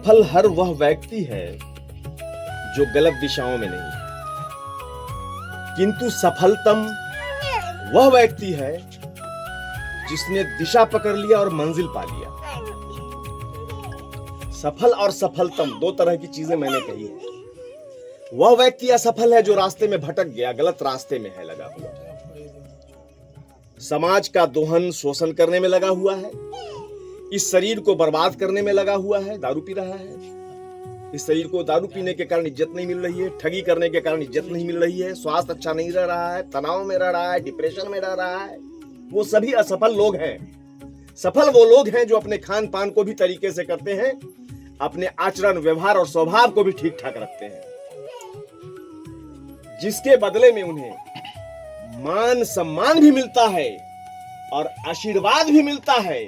सफल हर वह व्यक्ति है जो गलत दिशाओं में नहीं, किंतु सफलतम वह व्यक्ति है जिसने दिशा पकड़ लिया और मंजिल पा लिया। सफल और सफलतम दो तरह की चीजें मैंने कही है। वह व्यक्ति असफल है जो रास्ते में भटक गया, गलत रास्ते में है लगा हुआ, समाज का दोहन शोषण करने में लगा हुआ है, इस शरीर को बर्बाद करने में लगा हुआ है, दारू पी रहा है, इस शरीर को दारू पीने के कारण इज्जत नहीं मिल रही है, ठगी करने के कारण इज्जत नहीं मिल रही है, स्वास्थ्य अच्छा नहीं रह रहा है, तनाव में रह रहा है, डिप्रेशन में रह रहा है। वो सभी असफल लोग हैं। सफल वो लोग हैं जो अपने खान पान को भी तरीके से करते हैं, अपने आचरण व्यवहार और स्वभाव को भी ठीक ठाक रखते हैं, जिसके बदले में उन्हें मान सम्मान भी मिलता है और आशीर्वाद भी मिलता है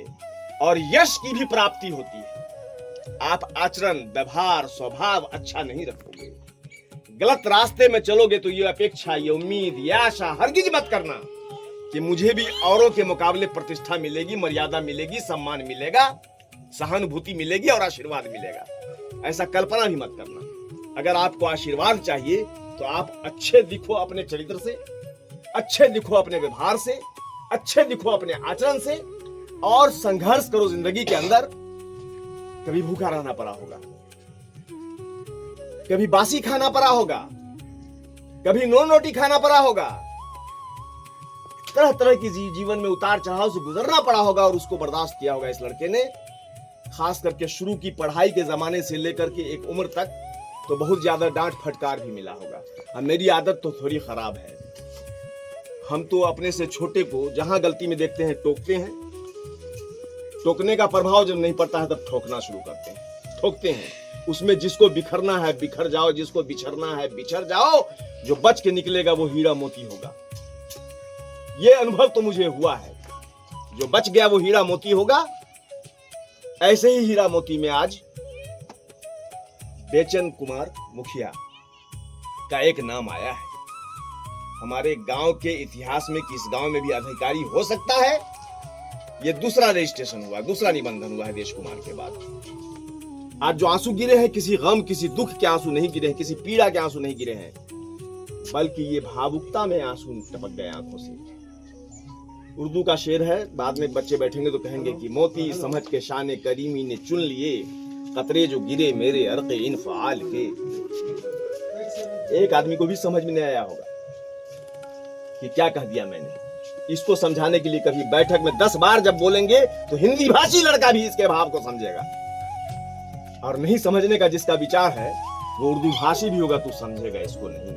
और यश की भी प्राप्ति होती है। आप आचरण व्यवहार स्वभाव अच्छा नहीं रखोगे, गलत रास्ते में चलोगे तो ये अपेक्षा, ये उम्मीद, ये आशा हरगिज मत करना कि मुझे भी औरों के मुकाबले प्रतिष्ठा मिलेगी, मर्यादा मिलेगी, सम्मान मिलेगा, सहानुभूति मिलेगी और आशीर्वाद मिलेगा। ऐसा कल्पना भी मत करना। अगर आपको आशीर्वाद चाहिए तो आप अच्छे दिखो अपने चरित्र से, अच्छे दिखो अपने व्यवहार से, अच्छे दिखो अपने आचरण से और संघर्ष करो जिंदगी के अंदर। कभी भूखा रहना पड़ा होगा, कभी बासी खाना पड़ा होगा, कभी नॉन रोटी खाना पड़ा होगा, तरह तरह की जीवन में उतार चढ़ाव से गुजरना पड़ा होगा और उसको बर्दाश्त किया होगा इस लड़के ने। खास करके शुरू की पढ़ाई के जमाने से लेकर के एक उम्र तक तो बहुत ज्यादा डांट फटकार भी मिला होगा। अब मेरी आदत तो थोड़ी खराब है, हम तो अपने से छोटे को जहां गलती में देखते हैं टोकते हैं, टोकने का प्रभाव जब नहीं पड़ता है तब ठोकना शुरू करते हैं, ठोकते हैं। उसमें जिसको बिखरना है बिखर जाओ, जिसको बिछड़ना है बिछड़ जाओ, जो बच के निकलेगा वो हीरा मोती होगा। ये अनुभव तो मुझे हुआ है, जो बच गया वो हीरा मोती होगा। ऐसे ही हीरा मोती में आज बेचन कुमार मुखिया का एक नाम आया है। हमारे गांव के इतिहास में किस गांव में भी अधिकारी हो सकता है, ये दूसरा रजिस्ट्रेशन हुआ, दूसरा निबंधन हुआ है देश कुमार के बाद। आज जो आंसू गिरे हैं, किसी गम किसी दुख के आंसू नहीं गिरे हैं, किसी पीड़ा के आंसू नहीं गिरे हैं, बल्कि ये भावुकता में आंसू टपक गए आंखों से। उर्दू का शेर है, बाद में बच्चे बैठेंगे तो कहेंगे कि मोती समझ के शान करीमी ने चुन लिए, कतरे जो गिरे मेरे अर्क़े इनफ़ाल के। एक आदमी को भी समझ में नहीं आया होगा कि क्या कह दिया मैंने। इसको समझाने के लिए कभी बैठक में 10 बार जब बोलेंगे तो हिंदी भाषी लड़का भी इसके भाव को समझेगा, और नहीं समझने का जिसका विचार है वो उर्दू भाषी भी होगा तो समझेगा इसको नहीं।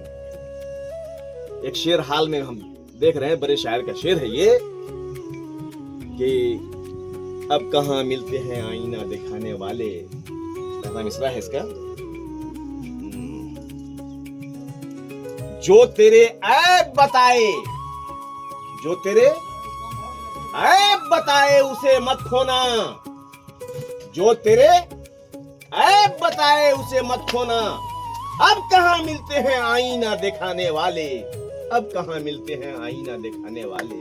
एक शेर हाल में हम देख रहे हैं, बड़े शायर का शेर है ये कि अब कहां मिलते हैं आईना दिखाने वाले। पहला मिसरा है इसका, जो तेरे ऐब बताए, जो तेरे ऐब बताए उसे मत खोना, जो तेरे ऐब बताए उसे मत खोना। अब कहां मिलते हैं आईना दिखाने वाले, अब कहां मिलते हैं आईना दिखाने वाले।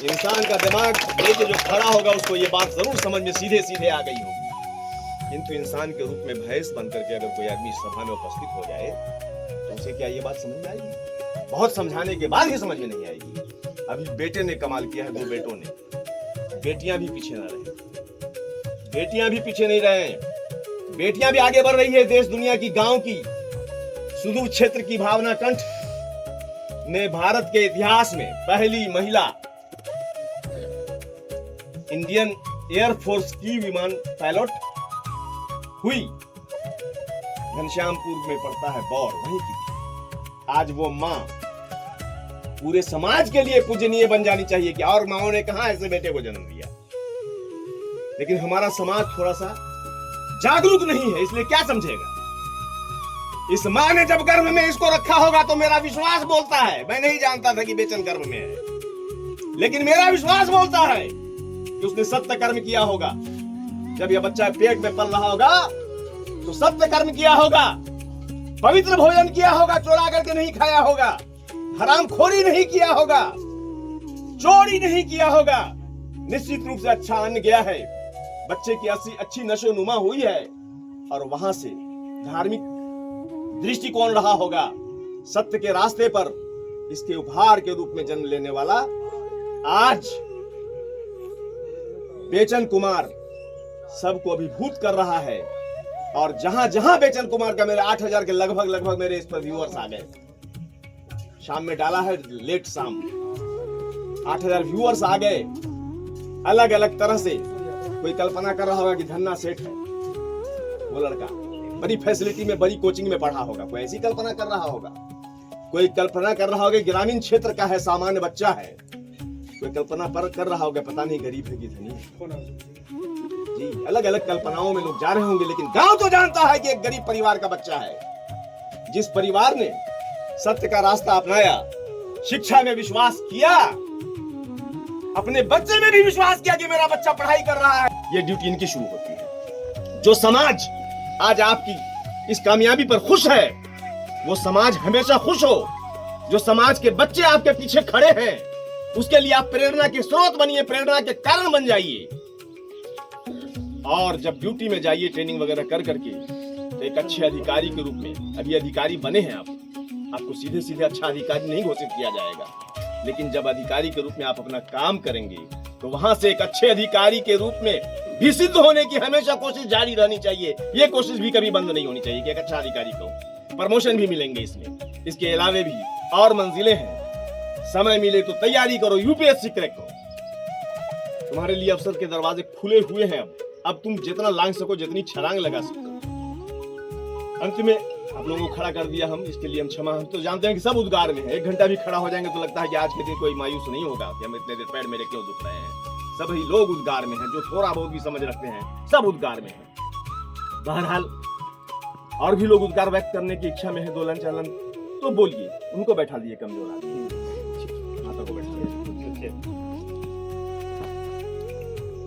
इंसान का दिमाग लेके जो खड़ा होगा उसको ये बात जरूर समझ में सीधे सीधे आ गई होगी, किंतु इंसान के रूप में भैंस बन करके अगर कोई आदमी सभा में उपस्थित हो जाए तो उसे क्या ये बात समझ में आएगी? बहुत समझाने के बाद ही समझ में नहीं आएगी। अभी बेटे ने कमाल किया है, 2 बेटों ने। बेटियां भी पीछे ना रहे, बेटियां भी पीछे नहीं रहे, बेटियां भी आगे बढ़ रही है। देश दुनिया की, गांव की, सुदूर क्षेत्र की भावना कंठ ने भारत के इतिहास में पहली महिला इंडियन एयरफोर्स की विमान पायलट हुई। घनश्यामपुर में पड़ता है बौर, वहीं की। आज वो मां पूरे समाज के लिए पूजनीय बन जानी चाहिए कि और माओ ने कहां ऐसे बेटे को जन्म दिया। लेकिन हमारा समाज थोड़ा सा जागरूक नहीं है, इसलिए क्या समझेगा। इस मां ने जब गर्भ में इसको रखा होगा तो मेरा विश्वास बोलता है, मैं नहीं जानता था कि बेचन गर्भ में है, लेकिन मेरा विश्वास बोलता है कि उसने सत्य कर्म किया होगा। जब यह बच्चा पेट में पल रहा होगा तो सत्य कर्म किया होगा, पवित्र भोजन किया होगा, चोरा करके नहीं खाया होगा, हरामखोरी नहीं किया होगा, चोरी नहीं किया होगा, निश्चित रूप से अच्छा अन्न गया है, बच्चे की अच्छी नशो नुमा हुई है, और वहां से धार्मिक दृष्टिकोण रहा होगा, सत्य के रास्ते पर इसके उपहार के रूप में जन्म लेने वाला आज बेचन कुमार सबको अभिभूत कर रहा है। और जहां जहां बेचन कुमार का मेरे 8000 के लगभग मेरे इस पर व्यूअर्स आ गए। शाम में डाला है, लेट शाम 8000 व्यूअर्स आ गए। अलग अलग तरह से कोई कल्पना कर रहा होगा कि धन्ना सेठ है वो लड़का, बड़ी फैसिलिटी में, बड़ी कोचिंग में पढ़ा होगा, कोई ऐसी कल्पना कर रहा होगा। कोई कल्पना कर रहा होगा ग्रामीण क्षेत्र का है, सामान्य बच्चा है। कोई कल्पना पर कर रहा होगा पता नहीं गरीब है कि धनी है। जी, अलग अलग कल्पनाओं में लोग जा रहे होंगे, लेकिन गांव तो जानता है कि एक गरीब परिवार का बच्चा है। जिस परिवार ने सत्य का रास्ता अपनाया, शिक्षा में विश्वास किया, अपने बच्चे में भी विश्वास किया कि मेरा बच्चा पढ़ाई कर रहा है, ये ड्यूटी इनकी शुरू होती है। जो समाज आज आपकी इस कामयाबी पर खुश है, वो समाज हमेशा खुश हो। जो समाज के बच्चे आपके पीछे खड़े हैं, उसके लिए आप प्रेरणा के स्रोत बनिए, प्रेरणा के कारण बन जाइए। और जब ड्यूटी में जाइए ट्रेनिंग वगैरह कर करके, तो एक अच्छे अधिकारी के रूप में, अभी अधिकारी बने हैं आप, आपको सीधे सीधे अच्छा अधिकारी नहीं घोषित किया जाएगा, लेकिन जब अधिकारी के रूप में आप अपना काम करेंगे, तो वहां से एक अच्छे अधिकारी के रूप में भी सिद्ध होने की हमेशा कोशिश जारी रहनी चाहिए। ये कोशिश भी कभी बंद नहीं होनी चाहिए कि एक अच्छा अधिकारी को प्रमोशन भी मिलेंगे इसमें। इसके अलावे भी और मंजिलें हैं, समय मिले तो तैयारी करो, यूपीएससी क्रैक करो। तुम्हारे लिए अवसर के दरवाजे खुले हुए हैं। अब तुम जितना लांग सको, जितनी छलांग लगा सको। अंत में आप लोगों को खड़ा कर दिया हम, इसके लिए हम क्षमा। हम तो जानते हैं कि सब उद्गार में है। 1 घंटा भी खड़ा हो जाएंगे तो लगता है कि आज के दिन कोई मायूस नहीं होगा कि हम इतने देर पैर मेरे क्यों दुख रहे हैं। सभी लोग उद्गार में हैं, जो थोड़ा बहुत भी समझ रखते हैं, सब उद्गार में हैं। बहरहाल और भी लोग उद्गार व्यक्त करने की इच्छा में है, दोलन चलन, तो बोलिए। उनको बैठा दिए कमजोर आदमी, हाथों को बैठा दिए।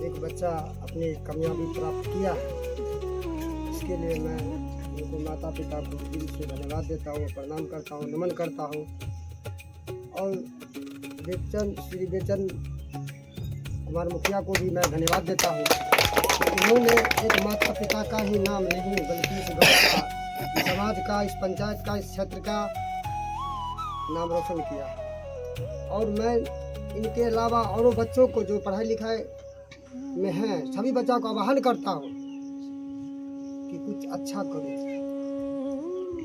एक बच्चा अपनी कामयाबी प्राप्त किया है, इसके लिए मैं उनको माता पिता को दिल से धन्यवाद देता हूँ, प्रणाम करता हूँ, नमन करता हूँ। और श्री बेचन कुमार मुखिया को भी मैं धन्यवाद देता हूँ। उन्होंने एक माता पिता का ही नाम नहीं, बल्कि इस गाँव का, इस समाज का, इस पंचायत का, इस क्षेत्र का नाम रोशन किया। और मैं इनके अलावा औरों बच्चों को जो पढ़ाई लिखाई में हैं, सभी बच्चों को आह्वान करता हूँ कि कुछ अच्छा करो,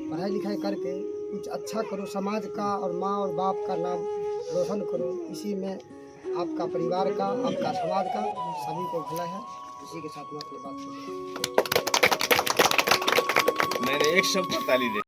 पढ़ाई लिखाई करके कुछ अच्छा करो, समाज का और माँ और बाप का नाम रोशन करो। इसी में आपका परिवार का, आपका समाज का, सभी को भला है। इसी के साथ मैं अपनी बात मैंने एक शब्द ताली दे